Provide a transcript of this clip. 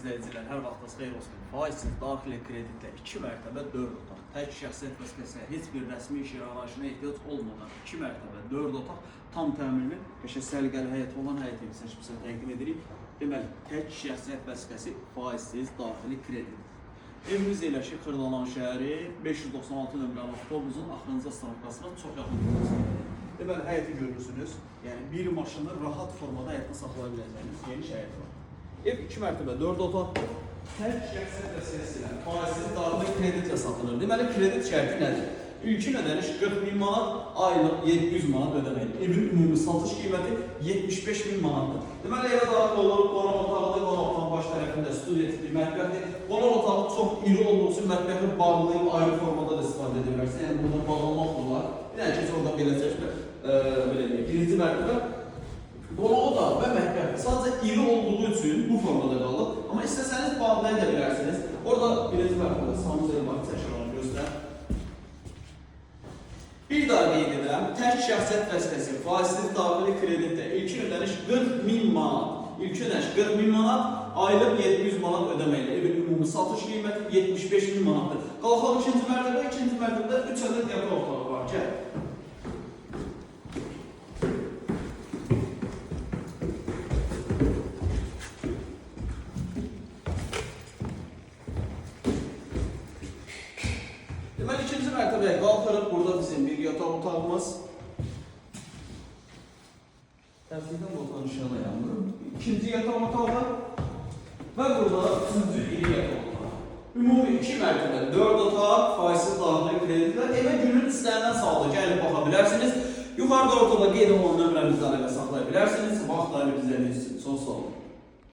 izləyicilər, hər vaxtınız xeyir olsun. Faizsiz daxili kreditlə 2 mərtəbə 4 otaq, tək şəxsiyyət vəsiqəsinə heç bir rəsmi iş yaraşına ehtiyac olmadan 2 mərtəbə 4 otaq tam təminli, səliqəli həyət olan həyət evi seçmişsə təqdim edirik. Deməli, tək şəxsiyyət vəsiqəsi faizsiz daxili kredit. Evimiz yerləşir Xırdalan şəhəri 596 nömrəli avtobusun axırıncı stansiyasına çox yaxın. Deməli, həyəti görürsünüz. Yəni, bir maşını rahat formada həyətdə saxlaya biləcəyiniz geniş həyət var. Ev 2 mərtəbə 4 otaq, tək şəxsiyyət vəsiqəsi ilə faizsiz daxili kreditlə satılır. Deməli, kredit şərti nədir? İlkin ödəniş 40.000 manat, aylıq 700 manat ödəməli. Evin ümumi satış qiyməti 75.000 manatdır. Deməli, evə daxil olur, qonaq otağıdır, qonaq otağın baş tərəfində studiya tipli mətbəxdir. Qonaq otağı çox iri olduğu üçün mətbəxi bağlayıb ayrı formada da istifadə edə bilərsən. Yəni, burada bağlamaq da var. Bir dənə ki, orada belə çəkmə, belə deyək, birinci mərtəbə qonaq otağı və mətbəx sadəcə iri olduğu üçün bu formada qalır. Amma istəsəniz bağlaya da bilərsiniz. Orada birinci mərtəbə sanuzeli var, çəkirəm, göstər. Bir daha qeyd edirəm, tək şəxsiyyət vəsiqəsi faizsiz daxili kreditdə ilkin ödəniş 40.000 manat. İlkin ödəniş 40.000 manat, aylıq 700 manat ödəməklə. Evin ümumi satış qiyməti 75.000 manatdır. Qalxaq ikinci mərtəbədə 3 ədəd yataq otağı var. Gəl. Deməli, ikinci mərtəbəyə qalxırıq. Burada bizim bir yataq otağımız. Tərəfdən bu otağın ışığına yanırım. İkinci yataq otağı və burada üçüncü iri yataq otağı. Ümumi 2 mərtəbə 4 otaq, faizsiz daxili kreditlər. Evə günün istənilən saatda gəlib baxa bilərsiniz. Yuxarıda ortada qeyd olunan nömrəmizdə əlaqə saxlaya bilərsiniz. Vaxt ayırıb izlədiyiniz üçün çox sağ olun.